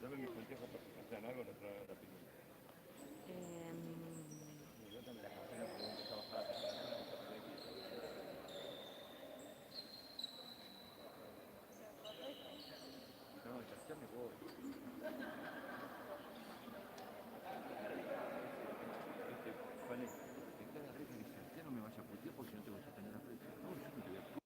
Dame mis consejos para que sean algo nuestra opinión. Yo también la canción porque voy a empezar a bajar la temperatura, vamos a tener que ir. No, ya me voy. Este, vale, está de arriba y dice, ya no me vaya a putear porque no te voy a tener aprecio. No, yo no te voy a putear.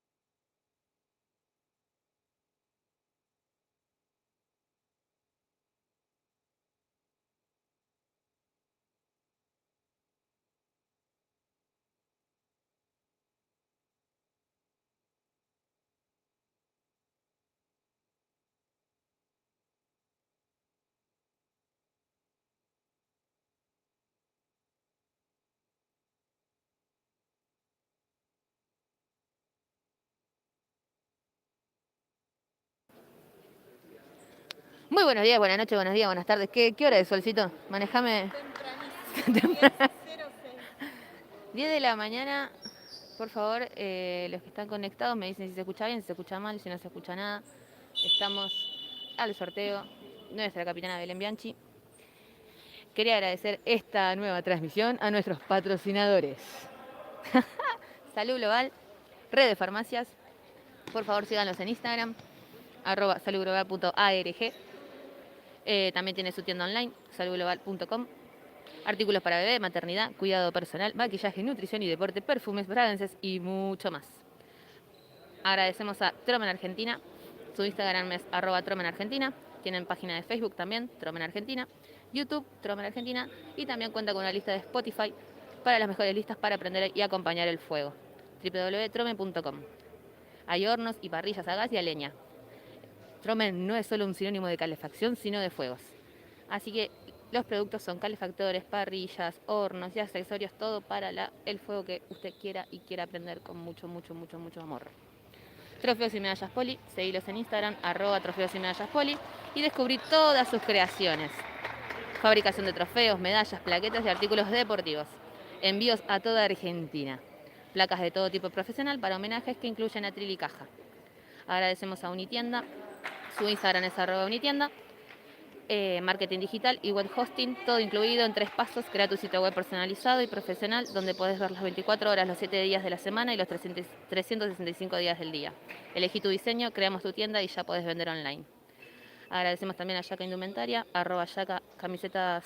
Muy buenos días, buenas noches, buenos días, buenas tardes. ¿Qué hora es, Solcito? Manejame. Tempranísimo, 10:06. 10 de la mañana, por favor, los que están conectados me dicen si se escucha bien, si se escucha mal, si no se escucha nada. Estamos al sorteo, nuestra capitana Belén Bianchi. Quería agradecer esta nueva transmisión a nuestros patrocinadores. Salud Global, Red de Farmacias. Por favor, síganlos en Instagram, @saludglobal.arg. También tiene su tienda online, saludglobal.com. Artículos para bebé, maternidad, cuidado personal, maquillaje, nutrición y deporte, perfumes, fragancias y mucho más. Agradecemos a Tromen Argentina. Su Instagram es @tromenargentina. Tienen página de Facebook también, Tromen Argentina. YouTube, Tromen Argentina. Y también cuenta con una lista de Spotify para las mejores listas para aprender y acompañar el fuego. www.tromen.com. Hay hornos y parrillas a gas y a leña. Tromen no es solo un sinónimo de calefacción, sino de fuegos. Así que los productos son calefactores, parrillas, hornos y accesorios, todo para el fuego que usted quiera y quiera aprender con mucho, mucho, mucho, mucho amor. Trofeos y Medallas Poli, seguilos en Instagram, @trofeos y medallas poli, y descubrí todas sus creaciones. Fabricación de trofeos, medallas, plaquetas y artículos deportivos. Envíos a toda Argentina. Placas de todo tipo profesional para homenajes que incluyen atril y caja. Agradecemos a Unitienda. Su Instagram es @unitienda. Marketing digital y web hosting, todo incluido en 3 pasos. Crea tu sitio web personalizado y profesional donde podés ver las 24 horas, los 7 días de la semana y los 365 días del día. Elegí tu diseño, creamos tu tienda y ya podés vender online. Agradecemos también a Yaca Indumentaria, @Yaca camisetas,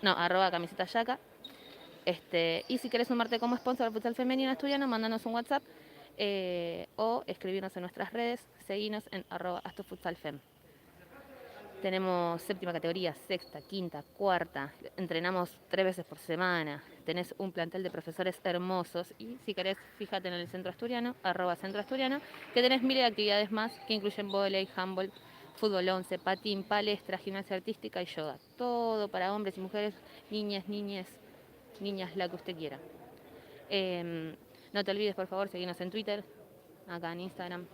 no, @camisetas Yaca. Y si querés sumarte como sponsor al futsal femenino asturiano, mándanos un WhatsApp o escribirnos en nuestras redes, seguinos en @astofutsalfem. Tenemos séptima categoría, sexta, quinta, cuarta. Entrenamos 3 veces por semana. Tenés un plantel de profesores hermosos. Y si querés, fíjate en el Centro Asturiano, @Centro Asturiano, que tenés miles de actividades más que incluyen vóley, handball, fútbol 11, patín, palestra, gimnasia artística y yoga. Todo para hombres y mujeres, niñas, niñas, la que usted quiera. No te olvides, por favor, seguirnos en Twitter, acá en Instagram,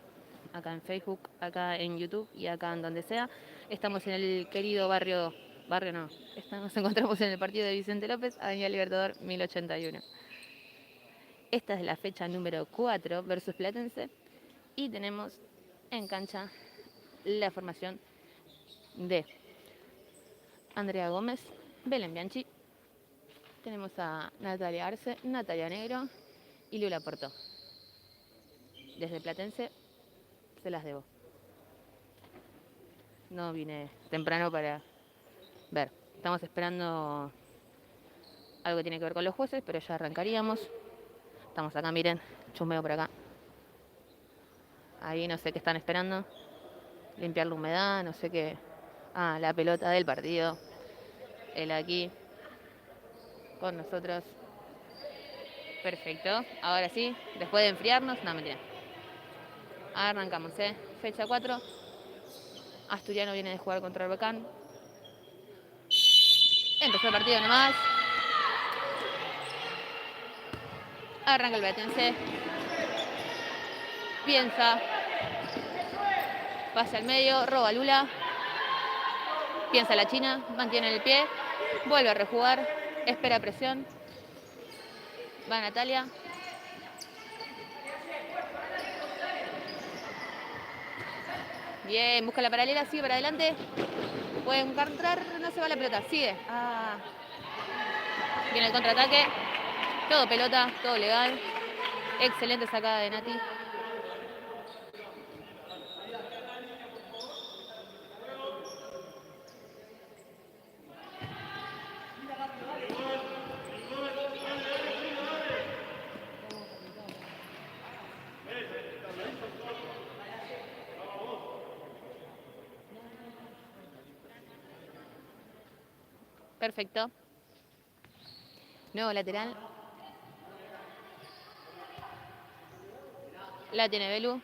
acá en Facebook, acá en YouTube y acá en donde sea. Estamos en el querido barrio no, nos encontramos en el partido de Vicente López, Avenida Libertador 1081. Esta es la fecha número 4 versus Platense y tenemos en cancha la formación de Andrea Gómez, Belén Bianchi, tenemos a Natalia Arce, Natalia Negro y Lula Porto. Desde Platense se las debo. No vine temprano para ver. Estamos esperando algo que tiene que ver con los jueces, pero ya arrancaríamos. Estamos acá, miren, chumeo por acá. Ahí no sé qué están esperando. Limpiar la humedad, no sé qué. Ah, la pelota del partido. Él aquí con nosotros. Perfecto. Ahora sí, después de enfriarnos, no, mentira. Arrancamos, Fecha 4. Asturiano viene de jugar contra el Becán. Empezó el partido nomás. Arranca el Platense. Piensa. Pasa al medio, roba Lula. Piensa la China, mantiene el pie. Vuelve a rejugar. Espera presión. Va Natalia. Bien, busca la paralela, sigue para adelante. Puede encontrar, no se va la pelota, sigue. Ah. Viene el contraataque. Todo pelota, todo legal. Excelente sacada de Nati. Perfecto. Nuevo lateral. La tiene Belu.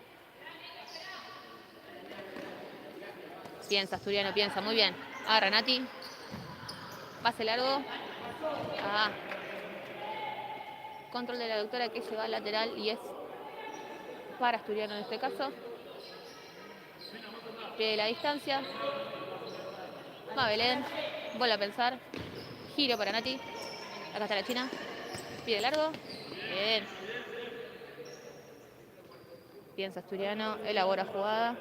Piensa, Asturiano, piensa. Muy bien. Agarra Nati. Pase largo. Ah. Control de la doctora que lleva al lateral y es para Asturiano en este caso. Pide la distancia. Va Belén. Vuelve a pensar. Giro para Nati. Acá está la China. Pide largo. Bien. Piensa Asturiano. Elabora jugada.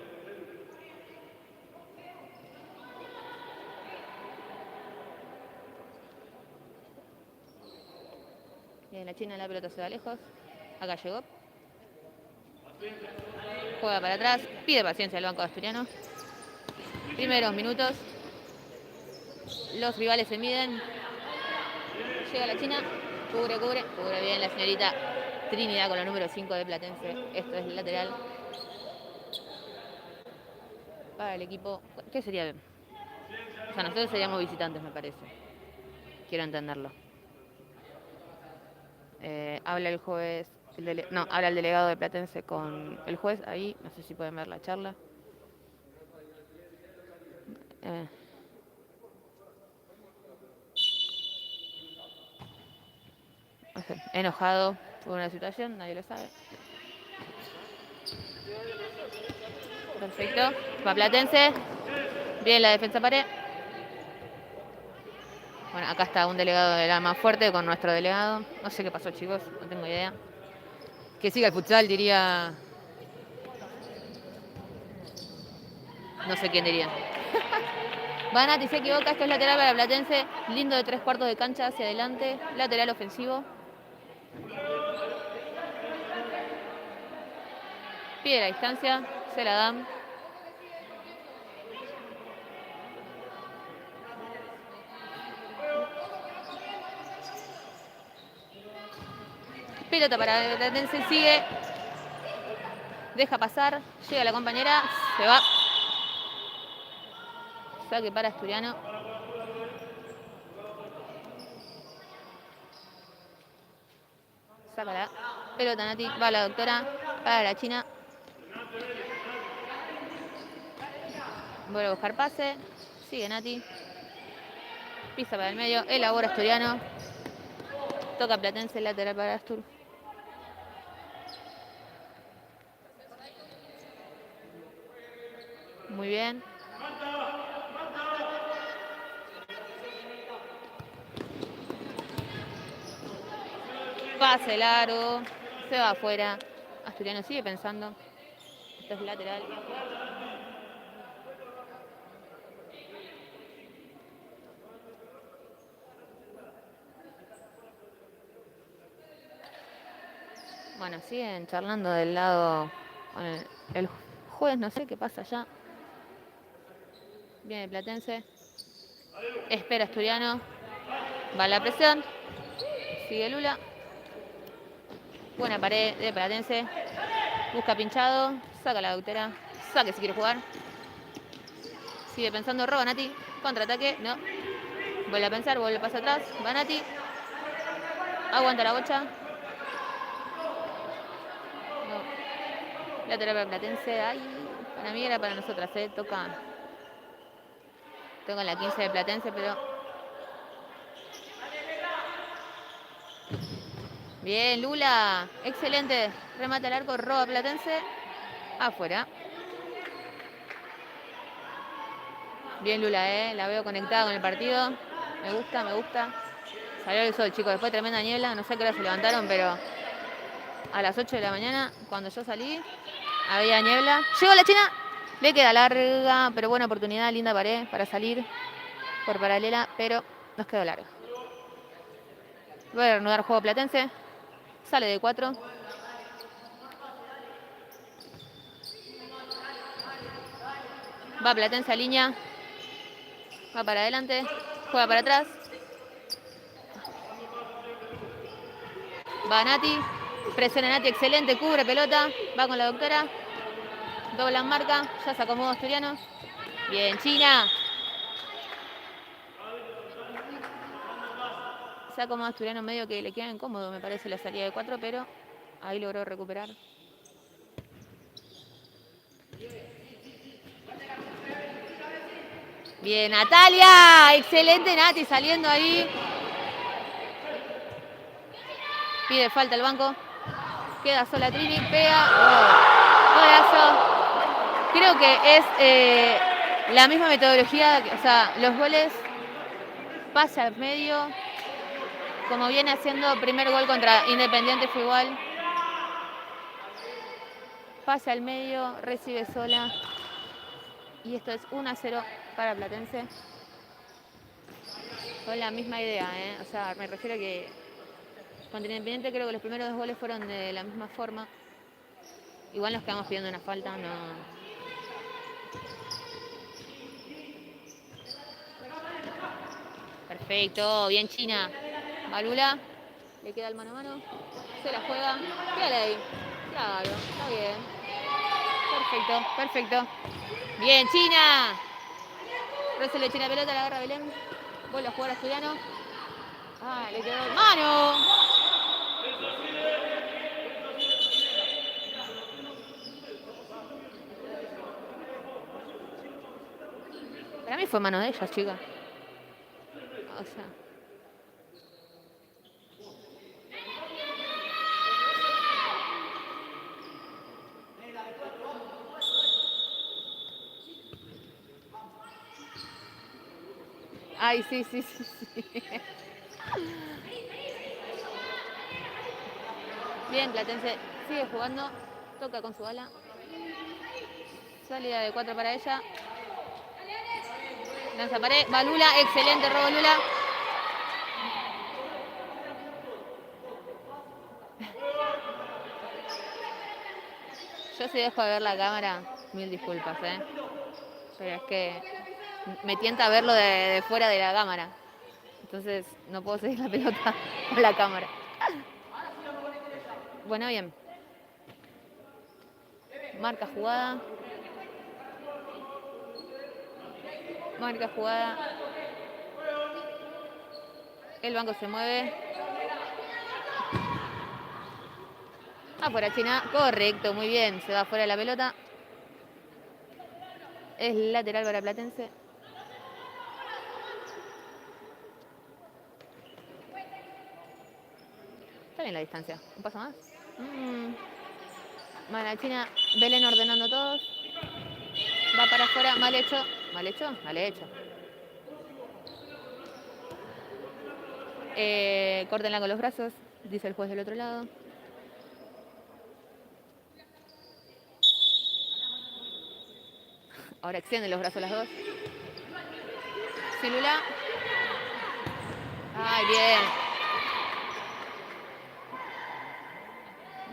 Bien, la China, la pelota se va lejos. Acá llegó. Juega para atrás. Pide paciencia al banco de Asturiano. Primeros minutos. Los rivales se miden. Llega la China. Cubre, cubre. Cubre bien la señorita Trinidad con la número 5 de Platense. Esto es el lateral. Para el equipo. ¿Qué sería? O sea, nosotros seríamos visitantes, me parece. Quiero entenderlo. Habla el juez. No, habla el delegado de Platense con el juez. Ahí, no sé si pueden ver la charla. Enojado por una situación, nadie lo sabe. Perfecto. Va Platense. Bien la defensa pared. Bueno, acá está un delegado de la más fuerte con nuestro delegado. No sé qué pasó, chicos, no tengo idea. Que siga el futsal, diría. No sé quién diría. Banati se equivoca, esto es lateral para Platense. Lindo de 3/4 de cancha hacia adelante. Lateral ofensivo. Pide la distancia, se la dan. Pelota para Platense, sigue. Deja pasar, llega la compañera, se va. Saque para Asturiano. Sácala. Pelota Nati, va la doctora, para la China. Vuelve a buscar pase. Sigue Nati. Pisa para el medio. Elabora Asturiano. Toca Platense, lateral para Astur. Muy bien. Pase largo. Se va afuera. Asturiano sigue pensando. Esto es lateral. Bueno, siguen charlando del lado. Bueno, el juez, no sé qué pasa allá. Viene Platense. Espera Asturiano. Va la presión. Sigue Lula. Buena pared de Platense. Busca pinchado. Saca la doctora. Saque si quiere jugar. Sigue pensando. Roba Nati. Contraataque. No. Vuelve a pensar. Vuelve a pasar atrás. Va Nati. Aguanta la bocha. No. Lateral para Platense. Ay, para mí era para nosotras. Toca en la 15 de Platense, pero... Bien, Lula. Excelente. Remata el arco. Roba Platense. Afuera. Bien Lula, la veo conectada con el partido. Me gusta, me gusta. Salió el sol, chicos. Después tremenda niebla. No sé a qué hora se levantaron, pero a las 8 de la mañana, cuando yo salí, había niebla. Llegó la China. Le queda larga, pero buena oportunidad, linda pared para salir por paralela, pero nos quedó larga. Voy a reanudar juego Platense. Sale de 4. Va Platense a línea. Va para adelante. Juega para atrás. Va Nati. Presiona Nati, excelente. Cubre pelota. Va con la doctora. Dobla en marca. Ya se acomodó Asturiano. Bien, China. Se acomodó Asturiano medio que le queda incómodo, me parece, la salida de 4, pero ahí logró recuperar. Bien, Natalia. Excelente Nati saliendo ahí. Pide falta el banco. Queda sola Trini. Pega. Oh. Golazo. Creo que es la misma metodología. O sea, los goles. Pase al medio. Como viene haciendo primer gol contra Independiente fue igual. Pase al medio. Recibe sola. Y esto es 1-0 para Platense. Con la misma idea, ¿eh? O sea, me refiero a que contra Independiente creo que los primeros 2 goles fueron de la misma forma. Igual nos quedamos pidiendo una falta, no. Perfecto, bien China. Balula, le queda el mano a mano. Se la juega. Quédale ahí. Claro, está bien. Perfecto, perfecto. Bien, China. Resuelve China pelota, la agarra Belén. Vuelve a jugar Asturiano. Ah, le quedó el mano. Para mí fue mano de ellas, chica. O sea. Ay, sí, sí, sí, sí. Bien, Platense sigue jugando. Toca con su bala. Salida de 4 para ella. Lanza pared. Va Lula. Excelente robo Lula. Yo si dejo de ver la cámara, mil disculpas, ¿eh? Pero es que me tienta verlo de fuera de la cámara. Entonces no puedo seguir la pelota con la cámara. Bueno, bien. Marca jugada. Marca jugada. El banco se mueve. Afuera China. Correcto, muy bien. Se va fuera la pelota. Es lateral para Platense. Está bien la distancia. ¿Un paso más? Mala China. Belén ordenando todos. Va para afuera. Mal hecho. ¿Mal hecho? Mal hecho. Córtenla con los brazos, dice el juez del otro lado. Ahora extienden los brazos las dos. Silula. Ay, bien.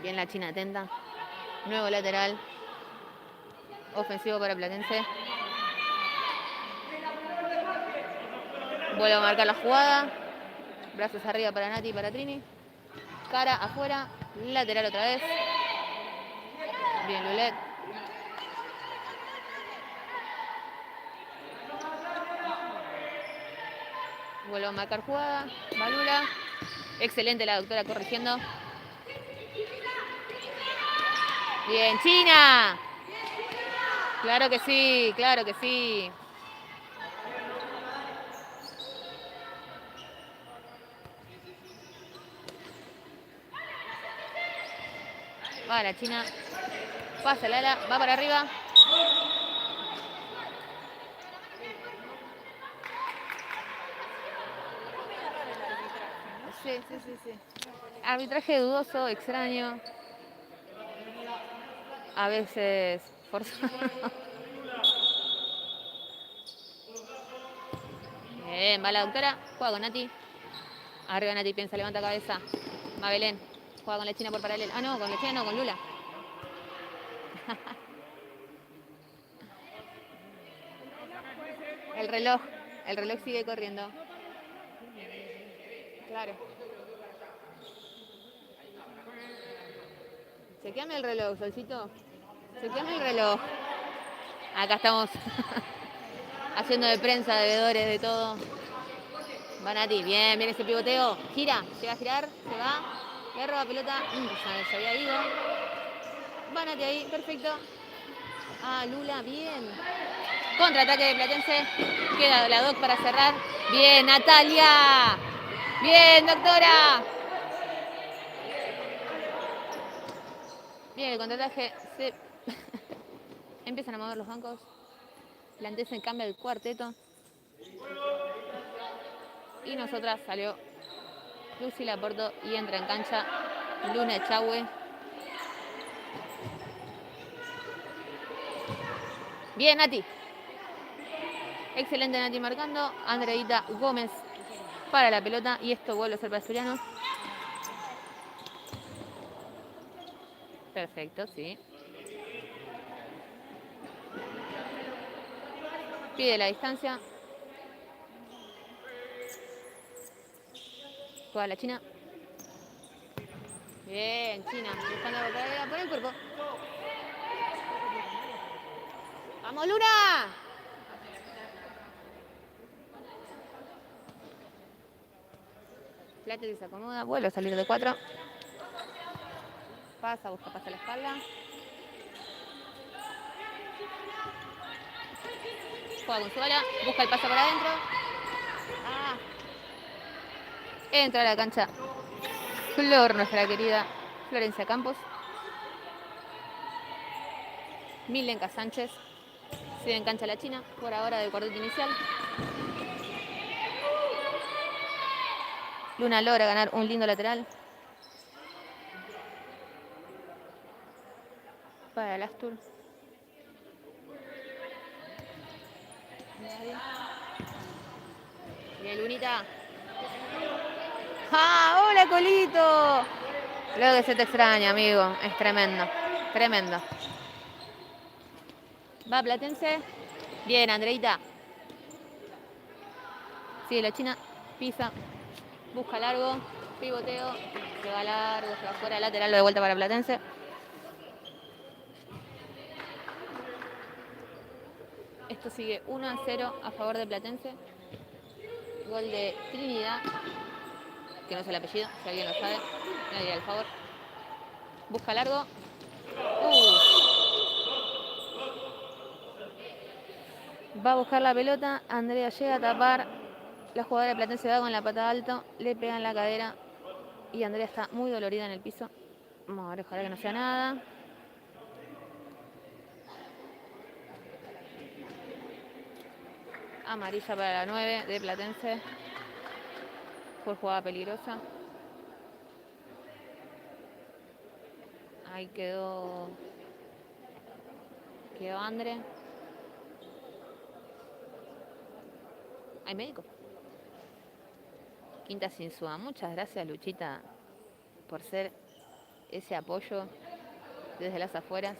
Bien la China atenta. Nuevo lateral. Ofensivo para Platense. Vuelve a marcar la jugada. Brazos arriba para Nati y para Trini. Cara afuera. Lateral otra vez. Bien Lulet. Vuelve a marcar jugada. Balula. Excelente la doctora corrigiendo. Bien, China. Claro que sí, claro que sí. Va la China. Pasa el ala. Va para arriba. Sí, sí, sí, sí. Arbitraje dudoso, extraño. A veces forzado. Bien, va la doctora. Juega con Nati. Arriba Nati, piensa, levanta cabeza. Va Belén. Juega con la China por paralelo. Ah, no, con la China no, con Lula. El reloj sigue corriendo. Claro. Chequeame el reloj, Solcito. Chequeame el reloj. Acá estamos haciendo de prensa, de vedores, de todo. Va Nati, bien, bien ese pivoteo. Gira, se va a girar, se va. Le roba pelota. Se había ido. Va Nati ahí, perfecto. Ah, Lula, bien. Contraataque de Platense. Queda la doc para cerrar. Bien, Natalia. Bien, doctora. Bien, el contraataque se... Empiezan a mover los bancos. Platense cambia el cuarteto. Y nosotras salió Lucy Laporto y entra en cancha Luna Echagüe. Bien, Nati. Excelente Nati marcando. Andreita Gómez para la pelota. Y esto vuelve a ser para Asturiano. Perfecto, sí. Pide la distancia. Juega la China. Bien, China. Buscando por el cuerpo. ¡Vamos, Luna! Plata se acomoda. Vuelve a salir de 4. Pasa, busca, pasa la espalda. Juega con su bala. Busca el pase para adentro. Ah. Entra a la cancha Flor, nuestra querida Florencia Campos. Milenka Sánchez. Sigue en cancha la China, por ahora del cuarteto inicial. Luna logra ganar un lindo lateral. Para el Astur. Bien, Lunita. ¡Ah! ¡Hola, Colito! Luego que se te extraña, amigo. Es tremendo. Tremendo. Va Platense. Bien, Andreita. Sigue la China. Pisa. Busca largo. Pivoteo. Se va largo. Se va fuera. Lateral. Lo de vuelta para Platense. Esto sigue 1-0 a favor de Platense. Gol de Trinidad. Que no sé el apellido. Si alguien lo sabe. Nadie al favor. Busca largo. Va a buscar la pelota. Andrea llega a tapar. La jugadora de Platense va con la pata alta. Le pega en la cadera. Y Andrea está muy dolorida en el piso. Vamos a ver, ojalá que no sea nada. Amarilla para la 9 de Platense. Por jugada peligrosa. Ahí quedó Andre. Hay médico. Quinta Sinsúa. Muchas gracias, Luchita, por ser ese apoyo desde las afueras.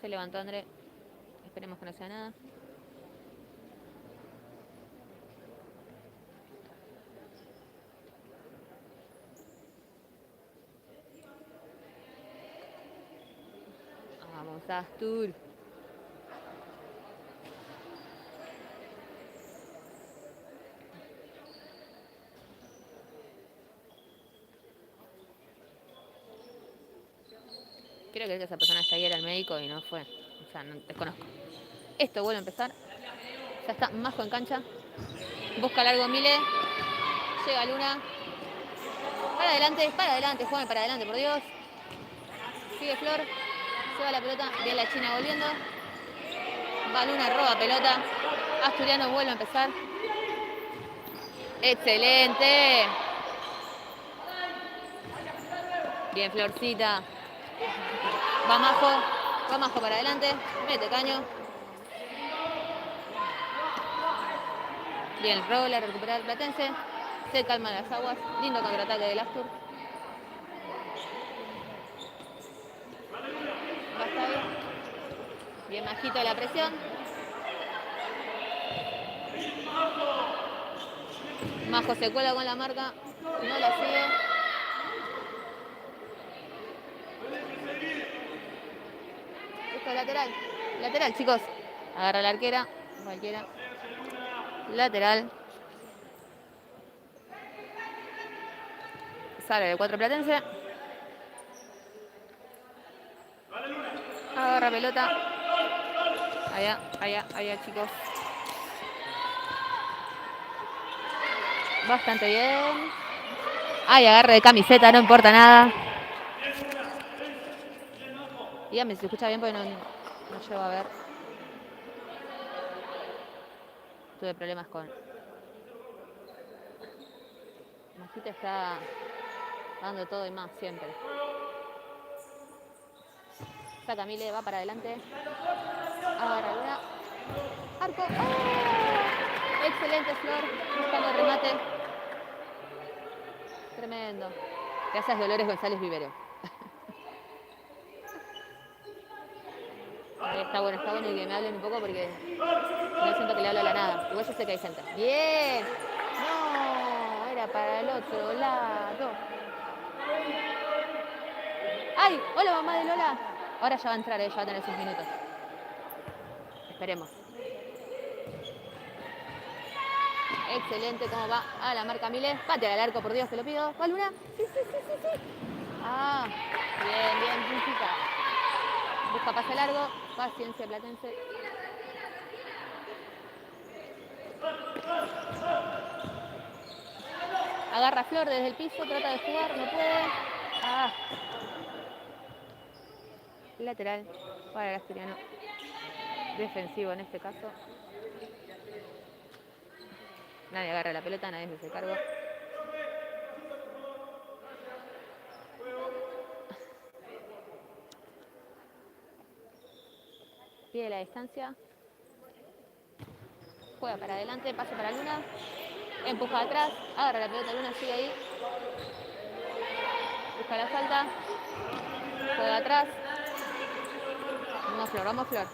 Se levantó André. Esperemos que no sea nada. Vamos, Astur. Creo que esa persona está ahí, era el médico y no fue. O sea, no, desconozco. Esto vuelve a empezar. Ya está Majo en cancha. Busca largo Mile. Llega Luna. Para adelante, juegue para adelante, por Dios. Sigue Flor. Se va la pelota. Bien la China volviendo. Va Luna, roba pelota. Asturiano vuelve a empezar. ¡Excelente! Bien, Florcita. Va Majo. Va Majo para adelante. Mete caño. Bien, rola, recuperar Platense. Se calman las aguas. Lindo contraataque del Astur. Va hasta bien. Bien Majito la presión. Majo se cuela con la marca. No la sigue. Esto es lateral. Lateral, chicos. Agarra la arquera. Cualquiera. Lateral. Sale de 4 Platense. Agarra pelota. Allá, allá, allá, chicos. Bastante bien. Ay, agarre de camiseta, no importa nada. Dígame si se escucha bien porque no llego a ver. Tuve problemas con... Majita está dando todo y más siempre. Saca Mile, va para adelante. Agarra Luna. Arco. ¡Oh! Excelente Flor. Buscando el remate. Tremendo. Gracias Dolores González Vivero. Está bueno y que me hablen un poco porque no siento que le hablo a la nada. Igual yo sé que hay gente. ¡Bien! No, era para el otro lado. ¡Ay! ¡Hola, mamá de Lola! Ahora ya va a entrar, ya va a tener sus minutos. Esperemos. Excelente, cómo va a la marca Miles. Patea al arco, por Dios, te lo pido. ¿Va Luna? Sí. Ah, bien, puntita. Busca pase largo. Paciencia, Platense. Agarra Flor desde el piso, trata de jugar, no puede. Ah. Lateral para el asturiano. Defensivo en este caso. Nadie agarra la pelota, nadie se hace cargo. Pide la distancia. Juega para adelante, pase para Luna. Empuja atrás, agarra la pelota, Luna sigue ahí. Busca la falta. Juega atrás. Vamos Flor.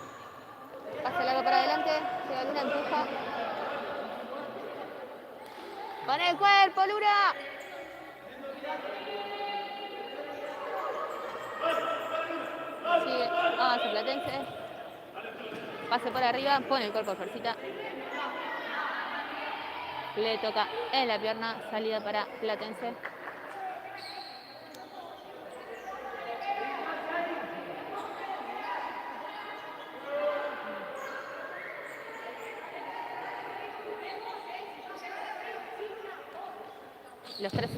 Pase largo para adelante. Llega Luna, empuja. ¡Con el cuerpo, Luna! Sigue. Su Platense. Pase por arriba, pone el cuerpo Florcita. Le toca en la pierna, salida para Platense.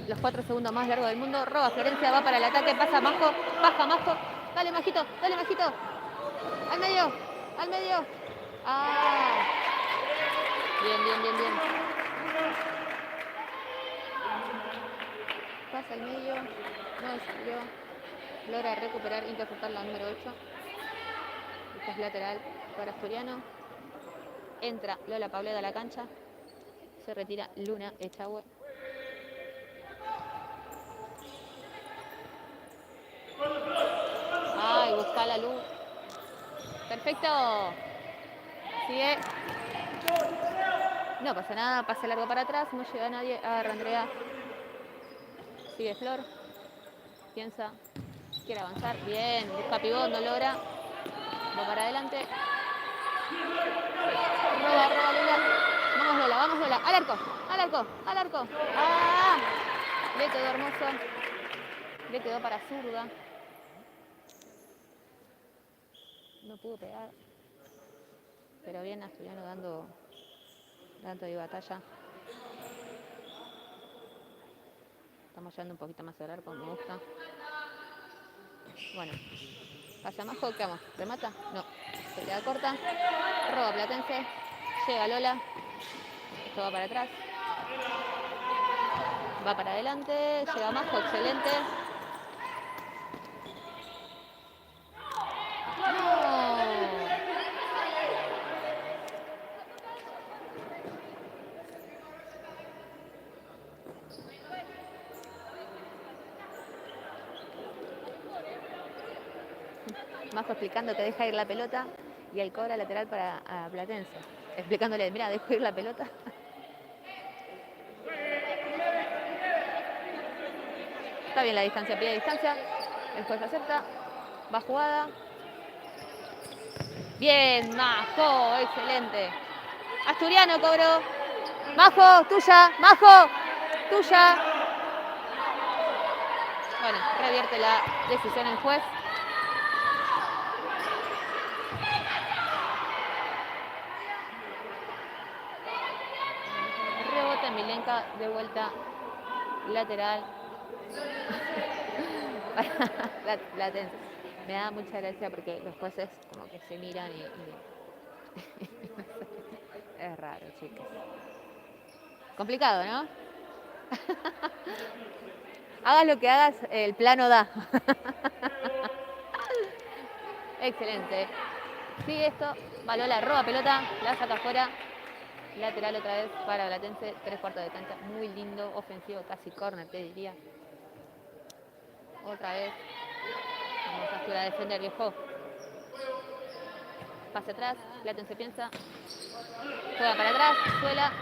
Los 4 segundos más largos del mundo. Roba Florencia, va para el ataque, pasa Majo, baja Majo. Dale Majito. Al medio. Ah. Bien. Pasa al medio. No salió. Logra recuperar, interceptar la número 8. Esta es lateral para Asturiano. Entra Lola Pauleda a la cancha. Se retira Luna Echagüe. Ay, busca la luz. Perfecto. Sigue. No pasa nada, pase largo para atrás, no llega nadie. Agarra Andrea. Sigue Flor. Piensa. Quiere avanzar. Bien, busca pivot, no logra. Va para adelante. Roba Lola. Vamos Lola. Al arco. ¡Ah! Le quedó hermoso. Le quedó para zurda. No pudo pegar. Pero bien Asturiano dando de batalla. Estamos llevando un poquito más al arco, me gusta. Bueno. Pasa Majo, ¿qué vamos? ¿Remata? No. Se queda corta. Roba Platense. Llega Lola. Esto va para atrás. Va para adelante. Llega Majo, excelente. Majo explicando que deja ir la pelota y el cobra lateral para a Platense. Explicándole, mira, dejo ir la pelota. Está bien la distancia, pide distancia. El juez acepta. Va jugada. Bien, Majo, excelente. Asturiano cobró. Majo, tuya, Majo, tuya. Bueno, revierte la decisión el juez. Rebota Milenka, de vuelta lateral. Platense. Me da mucha gracia porque los jueces como que se miran y es raro, chicos. Complicado, ¿no? Hagas lo que hagas, el plano da. Excelente. Sigue esto. Balola roba pelota, la saca afuera. Lateral otra vez para Platense, 3/4 de cancha. Muy lindo, ofensivo, casi córner, te diría. Otra vez. Vamos a Astura a defender, viejo. Pase atrás, Platense piensa. Juega para atrás, suela.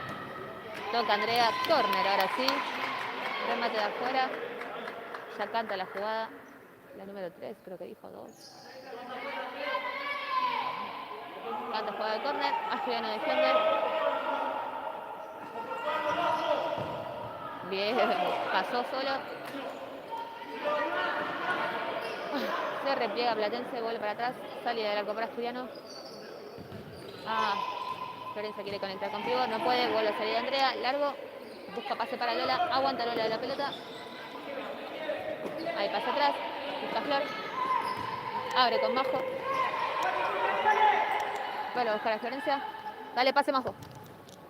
Toca Andrea, córner ahora sí. Remate de afuera. Ya canta la jugada. La número 3, creo que dijo 2. Canta jugada de córner. Asturiano defiende. Bien, pasó solo. Se repliega Platense, vuelve para atrás. Salida del arco para Asturiano. Florencia quiere conectar con Pivot, no puede. Vuelve a salir Andrea, largo. Busca pase para Lola. Aguanta Lola de la pelota. Ahí pasa atrás. Busca Flor. Abre con Majo. Vuelve a buscar a Florencia. Dale, pase Majo.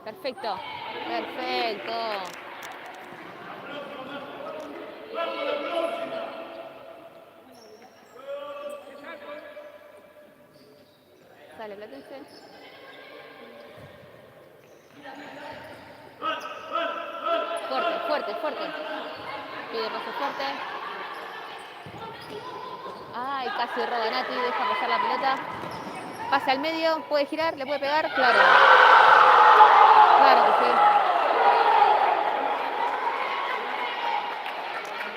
Perfecto. Perfecto. Sale Platense. Fuerte, fuerte, fuerte. Pide pase fuerte. Ay, casi roba Nati, deja pasar la pelota. Pase al medio, puede girar, le puede pegar, claro. Claro que sí.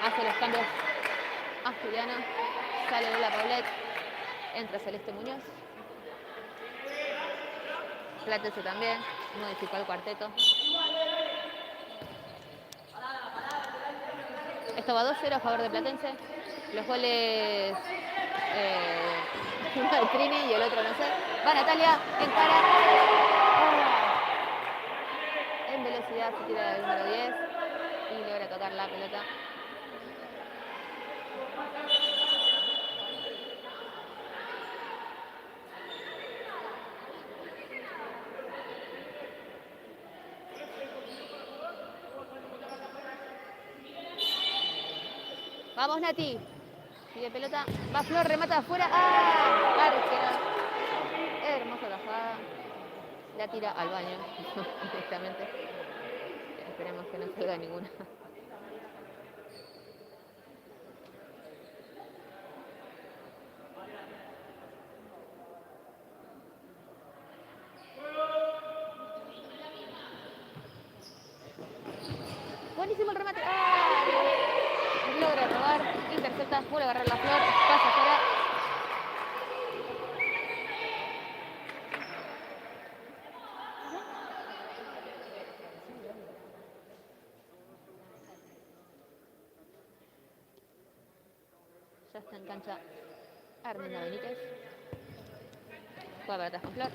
Hace los cambios Asturiano. Sale Lola Paulet. Entra Celeste Muñoz. Platense también. Modificó el cuarteto. Esto va 2-0 a favor de Platense. Los goles, uno de Trini y el otro no sé. Va Natalia, encara. En velocidad se tira del número 10 y logra tocar la pelota. Vamos, Nati. Sigue pelota. Va Flor, remata afuera. Arquera. Hermosa la jugada. La tira al baño directamente. Esperemos que no salga ninguna. Buenísimo el remate. Logra robar, intercepta, vuelve a agarrar la Flor, pasa afuera. Ya está en cancha Arminda Benítez. Juega para atrás con Flor.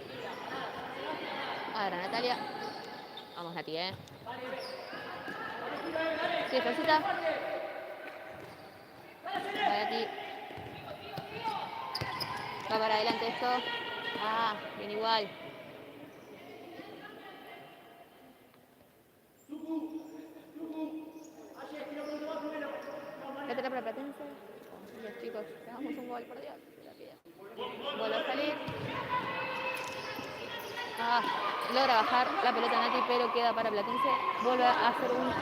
Ahora Natalia. Vamos, Nati, Sigue Florcita. Nati. Va para adelante esto. Bien igual. ¿Qué te para Platense? Los chicos, hagamos un gol, por Dios. Vuelve a salir. Logra bajar la pelota Nati, pero queda para Platense. Vuelve a hacer un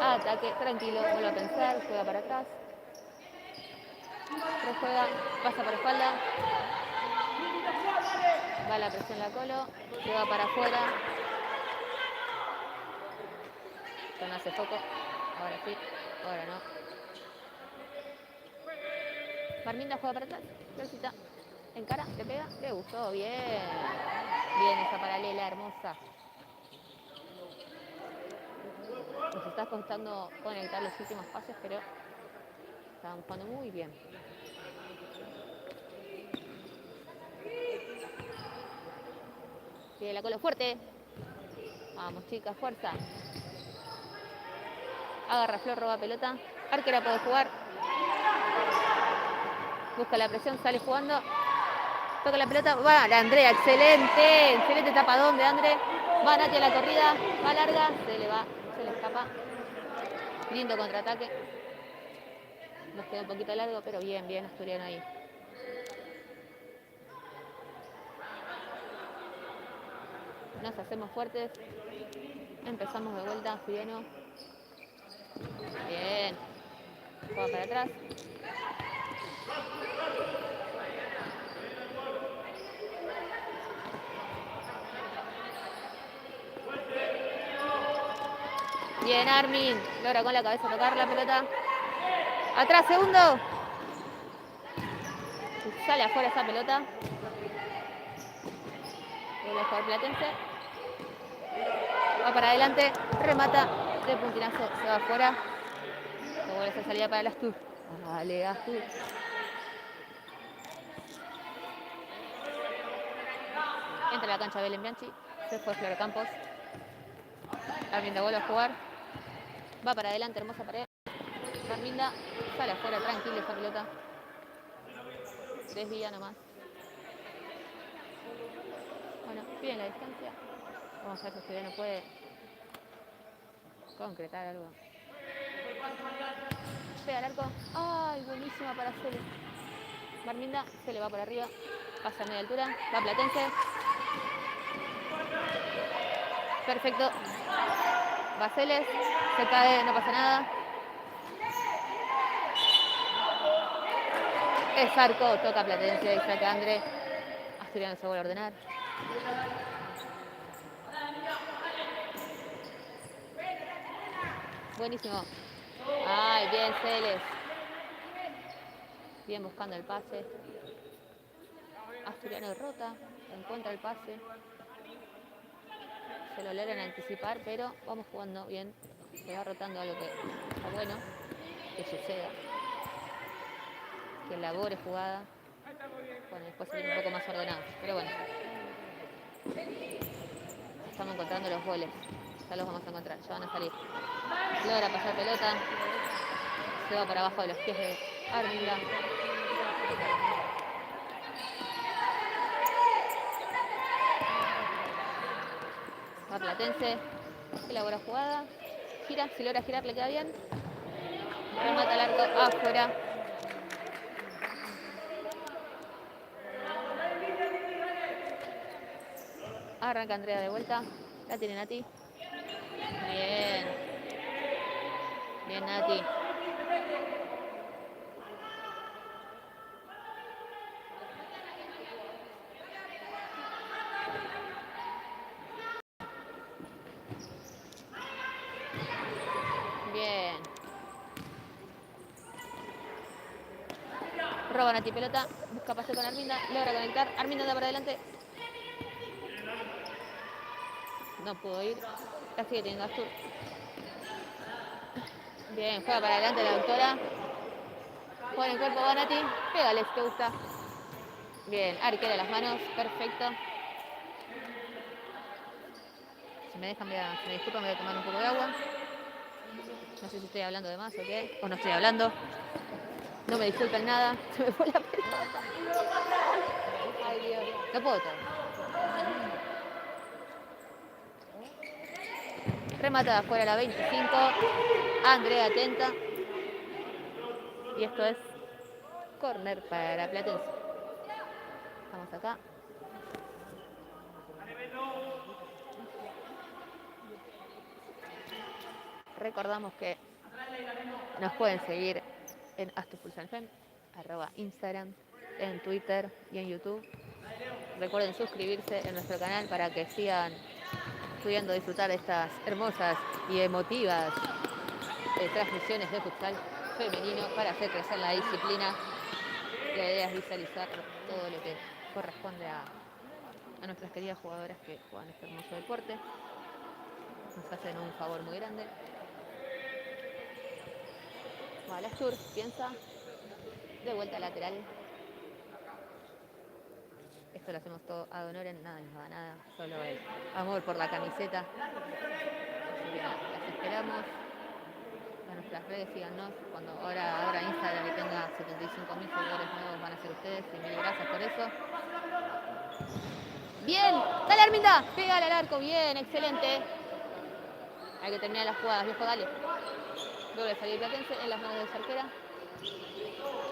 ataque tranquilo, vuelve a pensar, juega para atrás. Rejuega, pasa por espalda. Va la presión la Colo. Se va para afuera. Ya no hace foco. Ahora sí, ahora no. Marminda juega para atrás. Florcita. Encara, le pega. Le gustó. Bien. Bien esa paralela hermosa. Nos está costando conectar los últimos pases, pero estaban jugando muy bien. Sigue la Colo fuerte. Vamos, chicas, fuerza. Agarra Flor, roba pelota. Arquera puede jugar. Busca la presión, sale jugando. Toca la pelota. Va la Andrea, excelente. Excelente tapadón de André. Va Nati a la corrida. Va larga. Se le va, se le escapa. Lindo contraataque. Nos queda un poquito largo, pero bien, bien Asturiano ahí. Nos hacemos fuertes. Empezamos de vuelta, Asturiano. Bien. Juega para atrás. Bien, Armin. Logra con la cabeza tocar la pelota. Atrás, segundo. Sale afuera esa pelota. Vuelve a jugar Platense. Va para adelante. Remata de puntinazo. Se va afuera. Se vuelve esa salida para el Astur. Dale, Astur. Entra a la cancha Belén Bianchi. Se fue Flor Campos. Arminda vuelve a jugar. Va para adelante, hermosa pared. Arminda sale afuera, tranquila esa pelota. Desvía nomás. Bueno, piden la distancia. Vamos a ver si Asturiano puede concretar algo. Pega al arco. ¡Ay, buenísima para Cele! Marminda se le va por arriba. Pasa a media altura. Va Platense. Perfecto. Baceles. Se cae, no pasa nada. Es arco. Toca Platense. Y saca André. Asturiano se vuelve a ordenar. Buenísimo. Ay, bien Celes. Bien buscando el pase. Asturiano rota. Encuentra el pase. Se lo logran anticipar, pero vamos jugando bien. Se va rotando algo que está bueno. Que suceda. Que elabore jugada. Bueno, después se viene un poco más ordenado. Pero bueno. Estamos encontrando los goles. Ya los vamos a encontrar. Ya van a salir. Logra pasar pelota. Se va para abajo de los pies de Arminda. Va Platense. Elabora jugada. Gira. Si logra girar le queda bien. Remata el arco afuera. Arranca Andrea de vuelta. La tiene Nati. Bien. Bien, Nati. Bien. Roba Nati pelota. Busca pase con Arminda. Logra conectar. Arminda anda para adelante. No pudo ir. La sigue teniendo Astur. Bien, juega para adelante la doctora. Juega en el cuerpo, va Nati. Pégale si te gusta. Bien, arquera las manos. Perfecto. Si me dejan, si me disculpan, me voy a tomar un poco de agua. No sé si estoy hablando de más o qué. O no estoy hablando. No me disculpen nada. Se me fue la pelota. Ay, Dios. No puedo todo. Remata de afuera la 25. Andrea atenta. Y esto es córner para Platense. Estamos acá. Recordamos que nos pueden seguir en Astupulsan FM, @Instagram, en Twitter y en YouTube. Recuerden suscribirse en nuestro canal para que sigan pudiendo disfrutar de estas hermosas y emotivas transmisiones de futsal femenino para hacer crecer la disciplina. La idea es visualizar todo lo que corresponde a nuestras queridas jugadoras que juegan este hermoso deporte. Nos hacen un favor muy grande. Va la Astur, piensa, de vuelta lateral. Esto lo hacemos todo ad honorem, nada nos da nada, solo el amor por la camiseta. Así que nada, las esperamos a nuestras redes, síganos. Cuando ahora Instagram que tenga 75.000 seguidores nuevos van a ser ustedes, y mil gracias por eso. Bien, dale Arminda, pégale al arco, bien, excelente. Hay que terminar las jugadas, viejo, dale. Vuelve a salir Platense en las manos de Cerquera.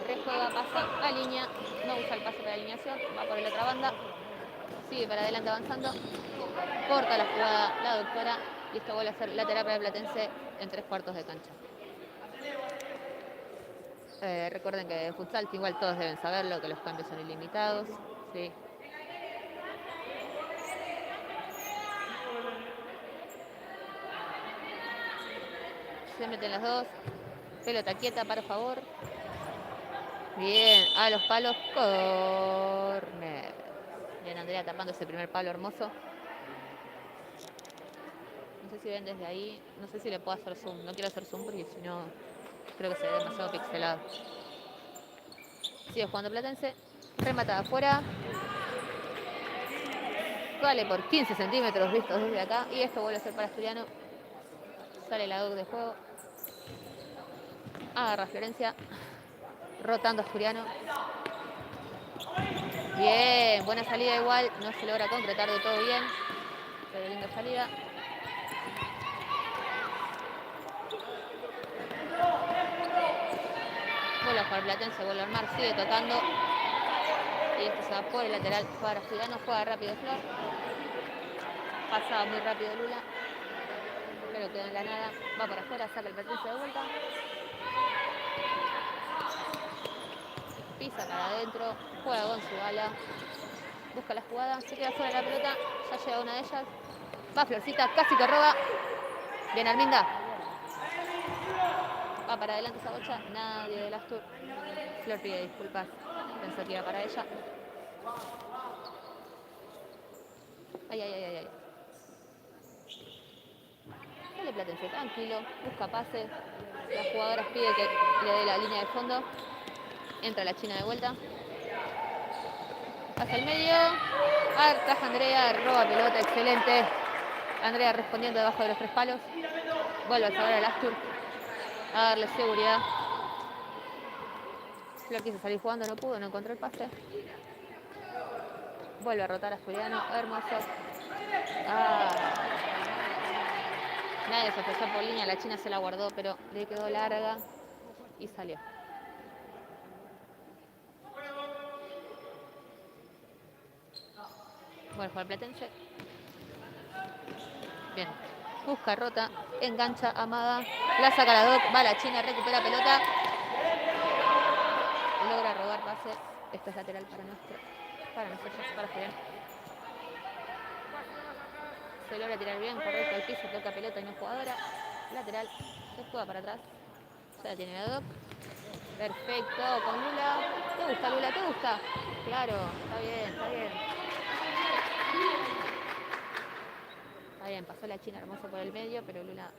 Rejuega, pasa a línea, no usa el pase para alineación, va por la otra banda, sigue para adelante avanzando, corta la jugada la doctora y esto vuelve a ser lateral para el Platense en 3/4 de cancha. Recuerden que de futsal igual todos deben saberlo, que los cambios son ilimitados. ¿Sí? Se meten las dos, pelota quieta, por favor. Bien, a los palos, córner. Bien, Andrea tapando ese primer palo hermoso. No sé si ven desde ahí, no sé si le puedo hacer zoom. No quiero hacer zoom porque si no, creo que se ve demasiado pixelado. Sigue jugando Platense, remata afuera. Sale por 15 centímetros vistos desde acá y esto vuelve a ser para Asturiano. Sale la dog de juego. Agarra Florencia. Rotando Asturiano. Bien, buena salida igual. No se logra concretar de todo bien. Pero linda salida. Vuelve a jugar Platense, vuelve a armar, sigue tocando. Y esto se va por el lateral para Asturiano. Juega rápido Flor. Pasaba muy rápido Lula. Pero quedó en la nada. Va para afuera, saca el Platense de vuelta. Pisa para adentro, juega con su bala, busca la jugada, se queda fuera la pelota, ya llega una de ellas, va Florcita, casi que roba, bien Arminda, va para adelante esa bocha, nadie de las Astur. Flor pide disculpas, pensó que iba para ella. Ay, ay, ay, ay, ay. Dale Platense, tranquilo, busca pase, las jugadoras piden que le dé la línea de fondo. Entra la China de vuelta. Hacia el medio. Traja Andrea, roba pelota, excelente. Andrea respondiendo debajo de los 3 palos. Vuelve a saber al Astur. A darle seguridad. Flor quiso salir jugando, no pudo, no encontró el pase. Vuelve a rotar a Asturiano, hermoso. Nadie se ofreció por línea, la China se la guardó, pero le quedó larga y salió. Bueno, juega el Platense. Bien. Busca, rota, engancha, Amada. La saca la Doc, va la China, recupera pelota. Logra robar pase. Esto es lateral para nosotros, para Julián. Se logra tirar bien, correcto al piso, toca pelota y no jugadora. Lateral, se juega para atrás. Ya la tiene la Doc. Perfecto, con Lula. ¿Te gusta, Lula? ¿Te gusta? Claro, está bien, está bien. Está bien, pasó la China hermoso por el medio, pero Lula,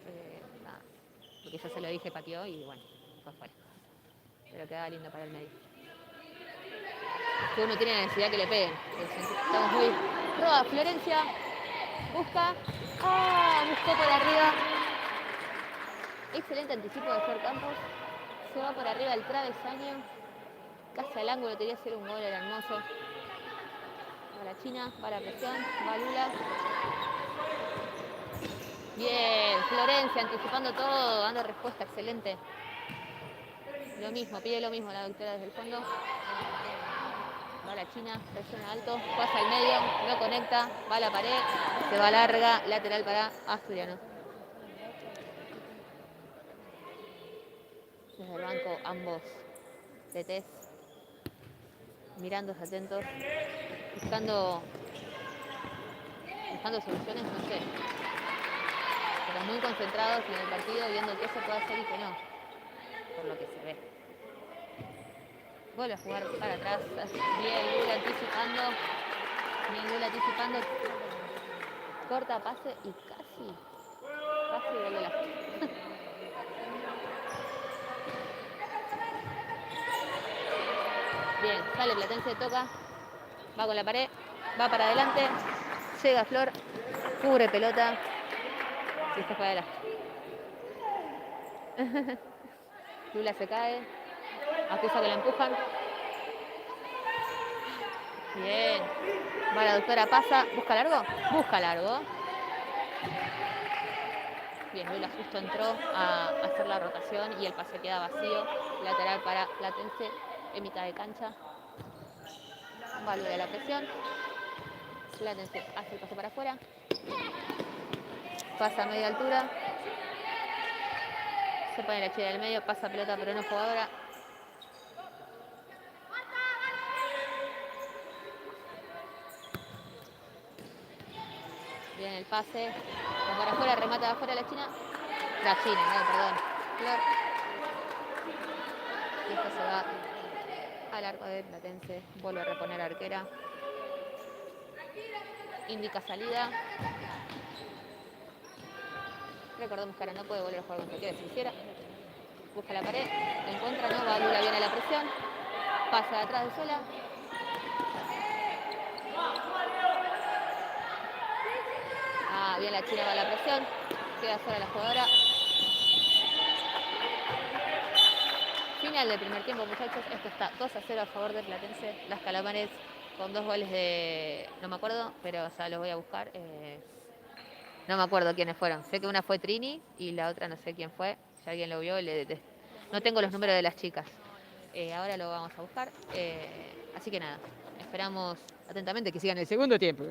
nada, porque ya se lo dije, pateó y bueno, fue afuera. Pero quedaba lindo para el medio. Que uno tiene necesidad que le peguen. Estamos muy... Roba, Florencia, busca. Buscó por arriba. Excelente anticipo de Flor Campos. Se va por arriba del travesaño. Casi al ángulo, quería hacer un gol, era hermoso. Va la China, va la presión, va Lula. Bien, Florencia anticipando todo, dando respuesta excelente. Lo mismo, pide lo mismo la doctora desde el fondo. Va la China, presiona alto, pasa al medio, no conecta, va a la pared, se va larga, lateral para Asturiano. Desde el banco ambos DTs mirando atentos, buscando, buscando soluciones, no sé, pero muy concentrados en el partido, viendo qué se puede hacer y qué no, por lo que se ve. Vuelve a jugar para atrás, bien Lula anticipando, corta pase y casi vuelve la. Bien, sale Platense, toca, va con la pared, va para adelante, llega Flor, cubre pelota y se fue adelante. Lula se cae, acusa que la empujan. Bien, va la doctora, pasa, busca largo. Bien, Lula justo entró a hacer la rotación y el pase queda vacío, lateral para Platense en mitad de cancha. Va Lula a la presión, Platense hace el pase para afuera, pasa a media altura, se pone la chida del medio, pasa pelota pero no es jugadora. Bien el pase, va para afuera, remata de afuera la China. La China, no, perdón. Flor. Y esto se va al arco de Platense, vuelve a reponer arquera. Indica salida. Recordemos que ahora no puede volver a jugar con cualquiera si hiciera. Busca la pared, encuentra, no, va Lula bien a la presión. Pasa de atrás de sola. Ah, bien la China va a la presión. Queda sola la jugadora. Final del primer tiempo, muchachos. Esto está 2-0 a favor de Platense. Las Calamares con 2 goles de... No me acuerdo, pero ya los voy a buscar. No me acuerdo quiénes fueron. Sé que una fue Trini y la otra no sé quién fue. Si alguien lo vio, no tengo los números de las chicas. Ahora lo vamos a buscar. Así que nada, esperamos atentamente que sigan el segundo tiempo.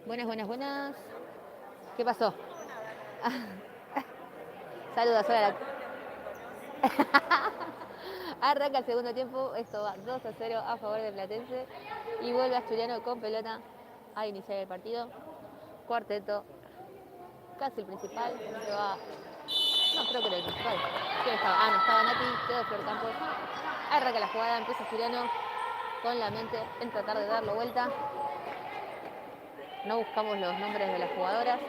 Buenas, buenas, buenas. ¿Qué pasó? Saludos, hola. Arranca el segundo tiempo, esto va 2-0 a favor de Platense y vuelve Asturiano con pelota a iniciar el partido. Cuarteto, casi el principal, se va. No, creo que era el principal. ¿Quién estaba? Ah, no, estaba Nati, quedó Flor Campos. Arranca la jugada, empieza Asturiano con la mente en tratar de darlo vuelta. No buscamos los nombres de las jugadoras.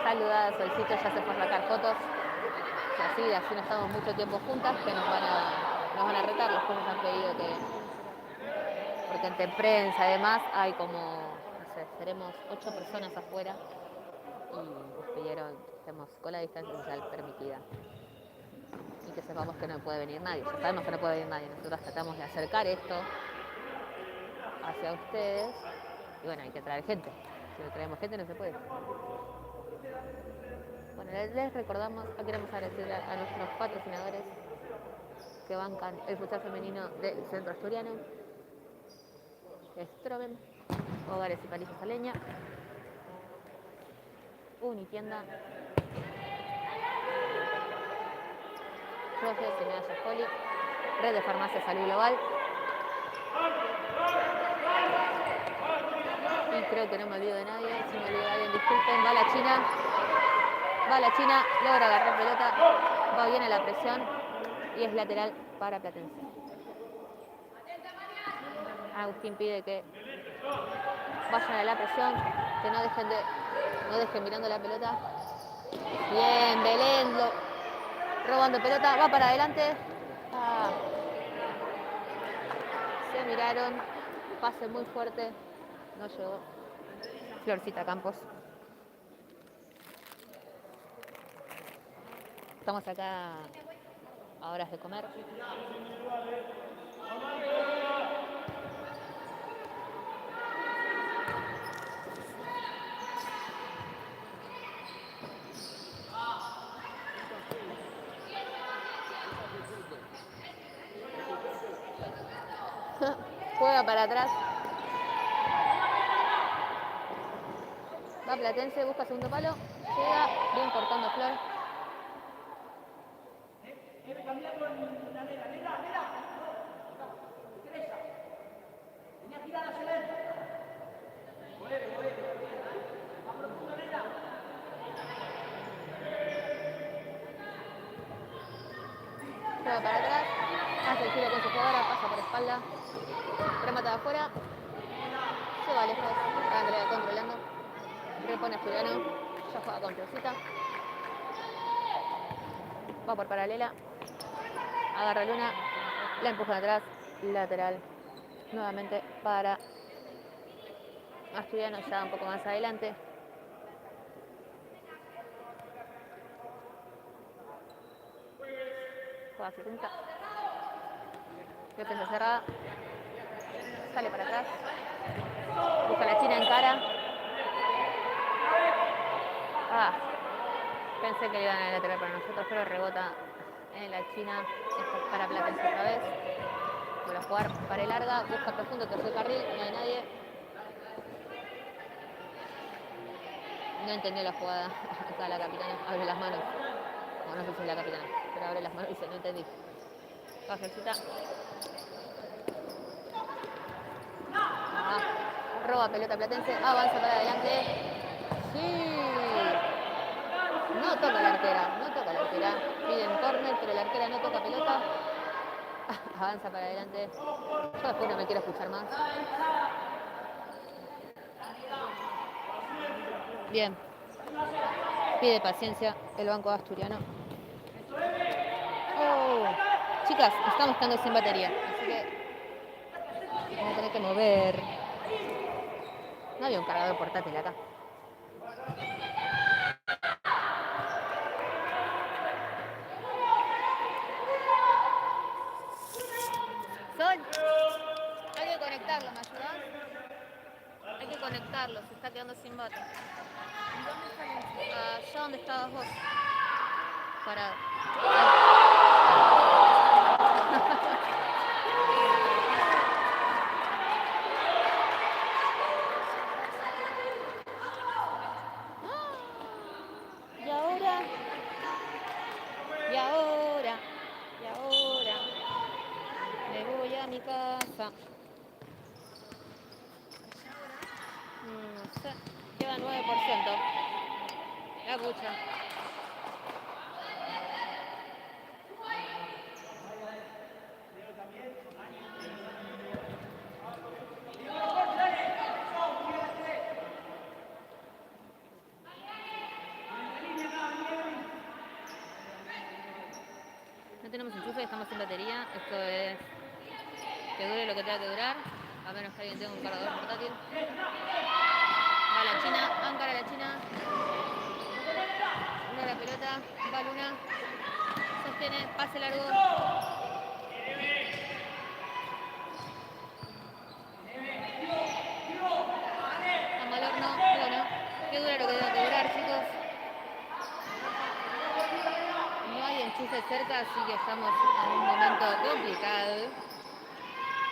Saludada Solcito, ya se fue a sacar fotos. Y así no estamos mucho tiempo juntas, que nos van a retar. Los jueces han pedido que, porque entre prensa y demás hay como, no sé, seremos 8 personas afuera y nos pidieron que estemos con la distancia social permitida y que sepamos que no puede venir nadie. Ya sabemos que no puede venir nadie. Nosotros tratamos de acercar esto hacia ustedes y bueno, hay que traer gente. Si no traemos gente no se puede. Bueno, les recordamos, queremos agradecer a nuestros patrocinadores que bancan el futsal femenino del Centro Asturiano, Stroben, Hogares y Palizas a Leña, Unitienda, Profes y Medallas Poli, Red de Farmacias Salud Global. Y creo que no me olvido de nadie, si me olvido de alguien disculpen, va la China, logra agarrar pelota, va bien a la presión y es lateral para Platense. Agustín pide que vayan a la presión, que no dejen mirando la pelota. Bien, Belén, robando pelota, va para adelante. Se miraron, pase muy fuerte, no llegó. Florcita Campos. Estamos acá a horas de comer. Juega para atrás. Va Platense, busca segundo palo. Llega, bien cortando Flor. Juega para atrás. Hace el giro con su jugadora, pasa por espalda. Remata de afuera. Se va lejos. Andrea controlando. Repone a Asturiano. Ya juega con Florcita. Va por paralela. Agarra Luna. La empuja atrás. Lateral. Nuevamente para Asturiano, ya un poco más adelante. Juega 70. Defensa cerrada. Sale para atrás. Busca la China en cara. Pensé que le iban a lateral para nosotros, pero rebota en la China. Esto es para Platense otra vez. Vuelve a jugar para el larga. Busca profundo, tercer carril. No hay nadie. No entendió la jugada. Acá la capitana abre las manos. No, no sé si es la capitana, pero abre las manos y dice, no entendí. Pajercita. Roba pelota Platense. Avanza para adelante. Sí. No toca la arquera. Piden córner, pero la arquera no toca pelota. Avanza para adelante. Yo después no me quiero escuchar más. Bien. Pide paciencia el banco asturiano. Chicas, estamos quedando sin batería, así que vamos a tener que mover. No había un cargador portátil acá. Sol, hay que conectarlo, ¿me ayudas? Hay que conectarlo, se está quedando sin bate. Allá donde estabas vos. Para. baja. No sé. Queda 9%. La pucha. No tenemos enchufe, estamos sin batería. Esto es que dure lo que tenga que durar. A menos que alguien tenga un cargador portátil. Va la China, Ankara la China. Una la pelota, va Luna. Sostiene, pase largo. A Malorno, bueno. Que dure lo que tenga que durar, chicos. No hay enchufe cerca, así que estamos en un momento complicado.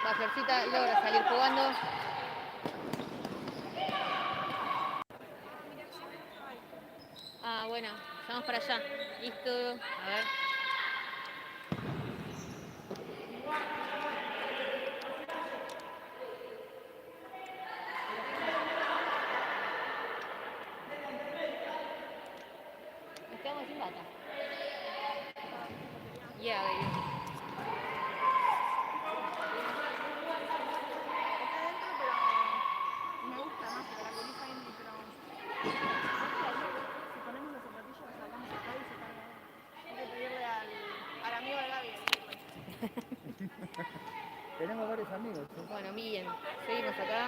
Bajercita logra salir jugando. Ah, bueno, vamos para allá. Listo. A ver. Nos quedamos sin bata. Yeah, baby. Está adentro, pero me gusta más porque la colita indie, pero si ponemos los zapatillos los sacamos acá y se carga él. Hay que pedirle al amigo de Gaby el wifi. Tenemos varios amigos. ¿Sí? Bueno, bien. Seguimos acá.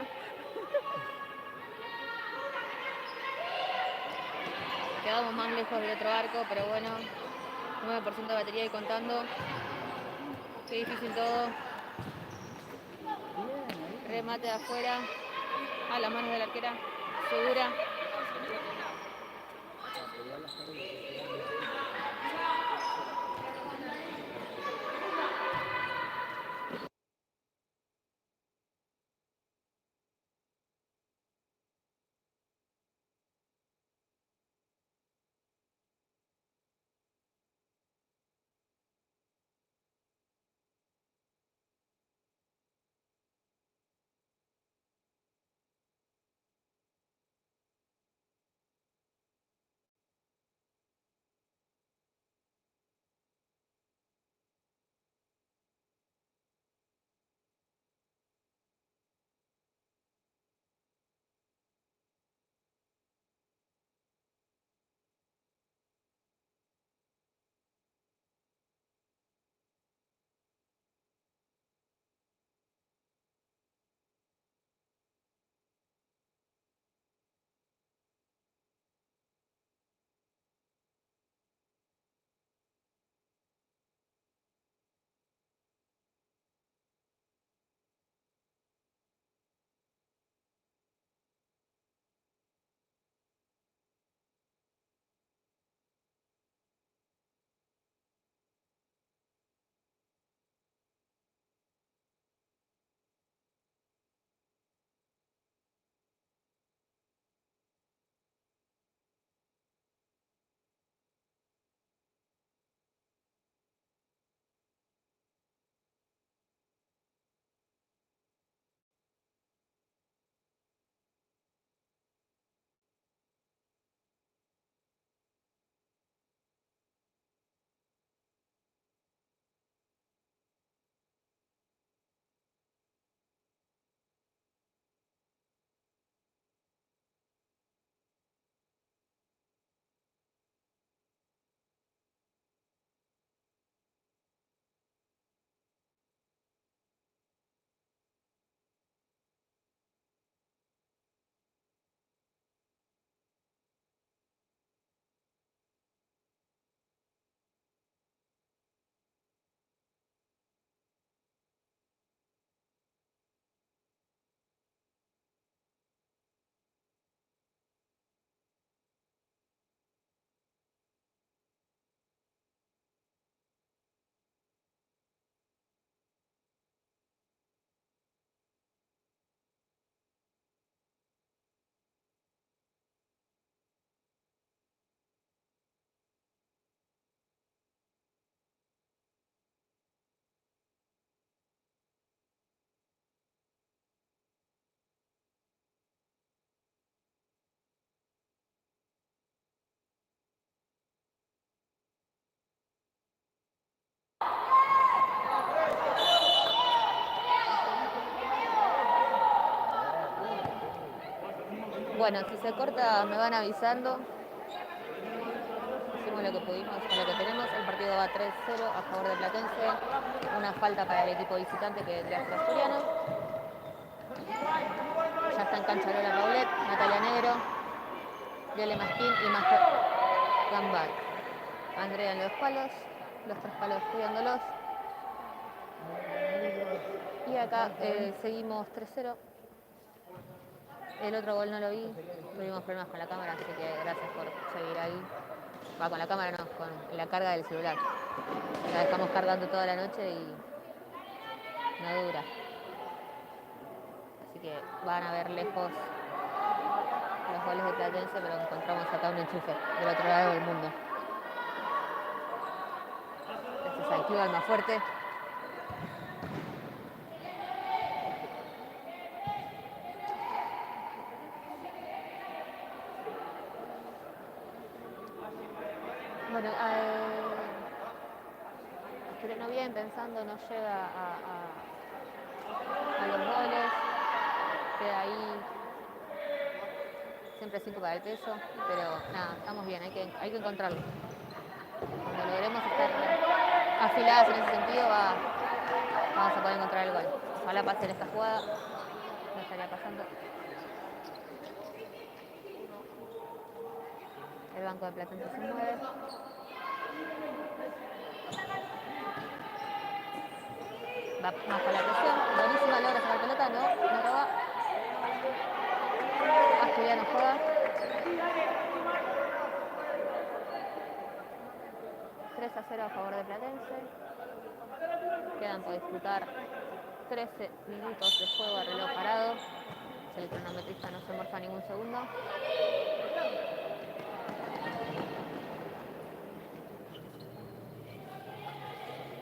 Quedamos más lejos del otro arco, pero bueno. 9% de batería y contando. Qué difícil todo. Remate de afuera. A las manos de la arquera. Segura. Bueno, si se corta me van avisando. Hicimos lo que pudimos con lo que tenemos. El partido va 3-0 a favor de Platense. Una falta para el equipo visitante que vendría a ser Asturiano. Ya está en cancha Lola Paulet, Natalia Negro, Viole Masquín y Majo Gambal. Andrea en los palos, los 3 palos cuidándolos. Y acá seguimos 3-0. El otro gol no lo vi, tuvimos problemas con la cámara, así que gracias por seguir ahí. Va, con la cámara no, con la carga del celular. La dejamos cargando toda la noche y no dura. Así que van a ver lejos los goles de Platense, pero encontramos acá un enchufe del otro lado del mundo. Este se activa el más fuerte. Bueno, Asturiano bien pensando, no llega a los goles, queda ahí siempre 5 para el peso, pero nada, estamos bien, hay que encontrarlo. Cuando logremos estar afiladas en ese sentido, vamos a poder encontrar el gol. Ojalá pase en esta jugada, no estaría pasando. El banco de Platense se mueve. Va bajo la presión. Buenísima, logra sacar pelota. No roba. Asturiano juega. 3-0 a favor de Platense. Quedan por disfrutar 13 minutos de juego a reloj parado. El cronometrista no se morfa ningún segundo.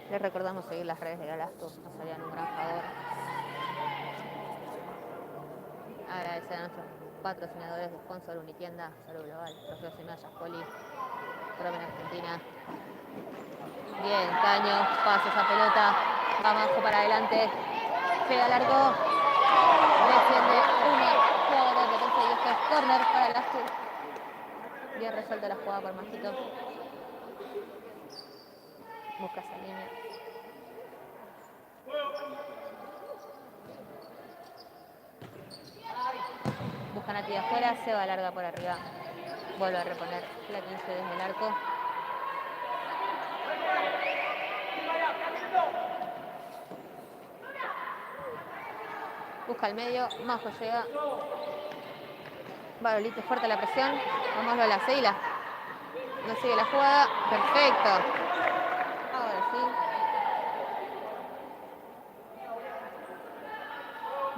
Les recordamos seguir las redes de Galastos, nos harían un gran favor. Agradecer a nuestros patrocinadores de sponsor Unitienda, Salud Global, Trofeos y Mallas, Poli, Promen Argentina. Bien, Caño, pasa esa pelota, va abajo para adelante, pega al arco, defiende una jugadora de Platense y esto es córner para el Astur. Bien resuelta la jugada por Majito. Busca esa línea. Buscan a ti de afuera, se va larga por arriba. Vuelve a reponer Platense desde el arco. Busca el medio, Majo llega. Barolito fuerte la presión. Vamos a la Seila. No sigue la jugada. Perfecto. Ahora sí.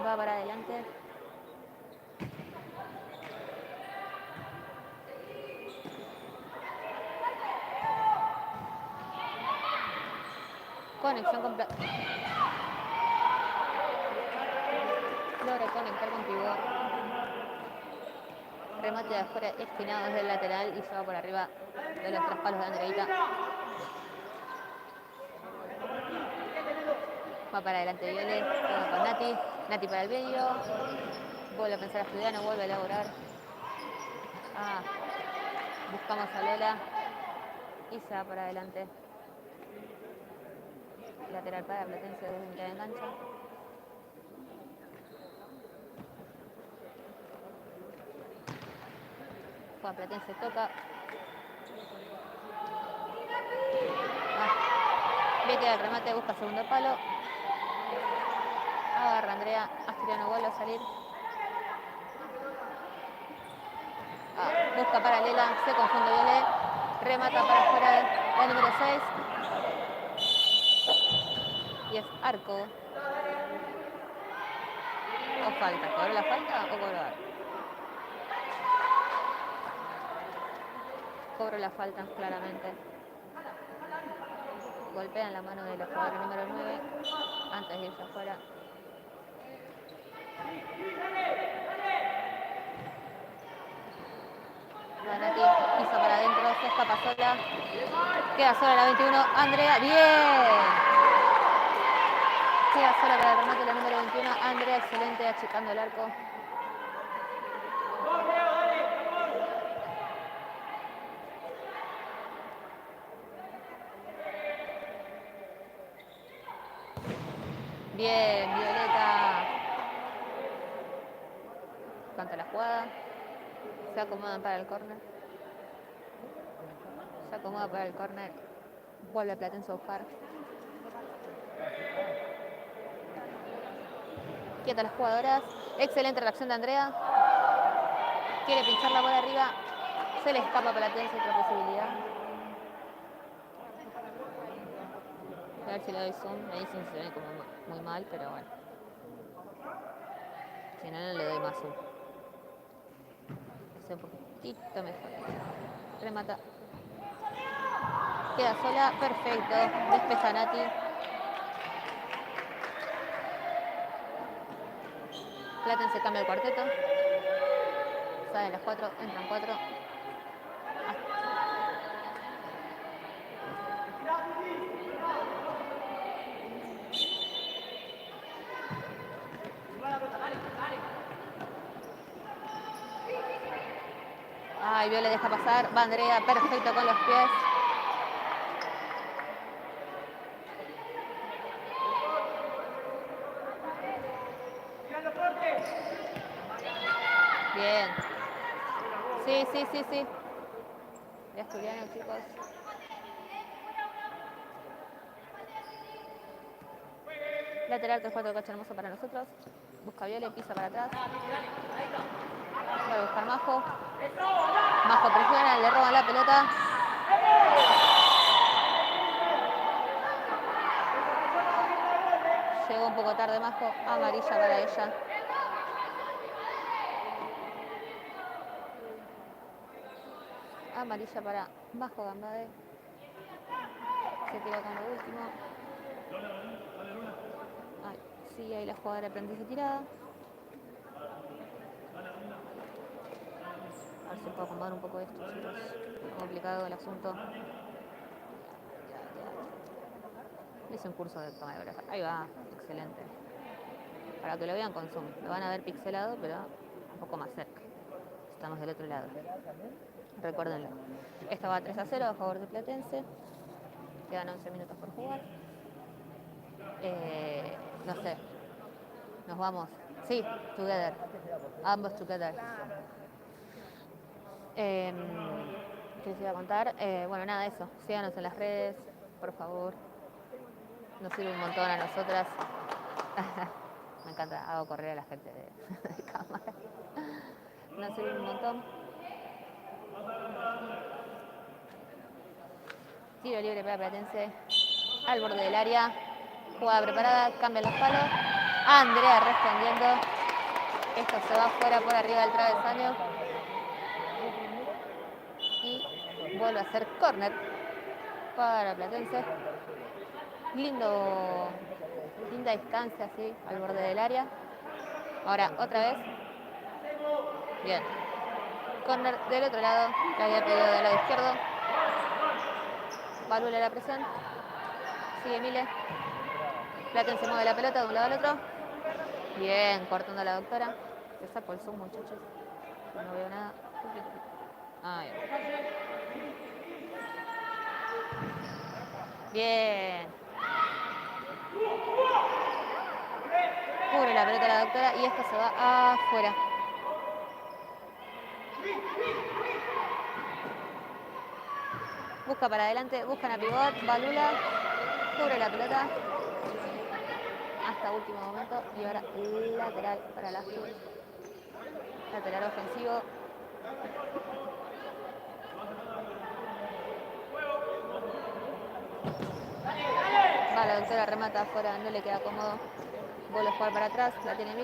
Va para adelante. Conexión con logra conectar con pivot. Remate de afuera esquinado desde el lateral y se va por arriba de los 3 palos de Andreita. Va para adelante Viole, juega con Nati. Nati para el medio. Vuelve a pensar a Asturiano, vuelve a elaborar. Buscamos a Lola y se va para adelante. Lateral para Platense desde mitad de cancha. Juega Platense, toca. Bien queda el remate, busca segundo palo. Agarra Andrea, Asturiano vuelve a salir. Busca paralela, se confunde Viole. Remata para afuera la número 6. Y es arco. O falta. ¿Cobró la falta o cobró arco? Cobró la falta, claramente. Golpean la mano del jugador número 9 antes de irse afuera. Nati pisa para adentro, se escapa sola. Queda sola la 21. Andrea, bien. Queda sola para el remate la número 21. Andrea, excelente, achicando el arco. Bien, Violeta. Canta la jugada. Se acomodan para el córner. Se acomoda para el córner. Vuelve Platense a buscar. Quieta las jugadoras. Excelente reacción de Andrea. Quiere pincharla por arriba. Se le escapa a Platense, otra posibilidad. A ver si le doy zoom. Ahí sí se ve como muy mal, pero bueno. Si no, no le doy más zoom. Un poquitito mejor. Remata. Queda sola. Perfecto. Despeja Nati. Platense cambia el cuarteto. Salen las 4, entran 4. Ay, Vio le deja pasar. Va Andrea, perfecto con los pies. Bien. Sí, sí, sí, sí. Ya Juliano, chicos. Lateral 3-4, coche hermoso para nosotros. Busca Viole, pisa para atrás. Va a buscar Majo. Majo presiona, le roban la pelota. Llegó un poco tarde Majo. Amarilla para ella. Amarilla para Majo Gambade. Se tira con lo último. Ay, sigue ahí la jugadora de Platense tirada. A ver si puedo acomodar un poco esto, chicos. Está complicado el asunto. Hice un curso de toma de grasa. Ahí va, excelente. Para que lo vean con zoom. Lo van a ver pixelado, pero un poco más cerca. Estamos del otro lado. Recuérdenlo. Esto va 3-0 a favor de Platense. Quedan 11 minutos por jugar. No sé. Nos vamos. Sí, together. Ambos together. ¿Qué les iba a contar? Bueno, nada, eso. Síganos en las redes, por favor. Nos sirve un montón a nosotras. Me encanta, hago correr a la gente de cámara. Nos sirve un montón. Tiro libre para Platense. Al borde del área. Jugada preparada, cambian los palos. Andrea respondiendo. Esto se va fuera por arriba del travesaño. Y vuelve a ser córner para Platense. Linda distancia, así, al borde del área. Ahora, otra vez. Bien. Córner del otro lado. La había pedido del lado izquierdo. Valula la presión. Sigue Mile. Platense mueve la pelota de un lado al otro. Bien, cortando a la doctora. Se saco el zoom, muchachos. No veo nada. Ah, bien. Cubre la pelota la doctora y esto se va afuera. Busca para adelante, buscan a pivot, Valula, cubre la pelota hasta último momento y ahora lateral para la azul. Lateral ofensivo. Va la doctora, remata afuera, no le queda cómodo. Vuelve a jugar para atrás, la tiene Mil.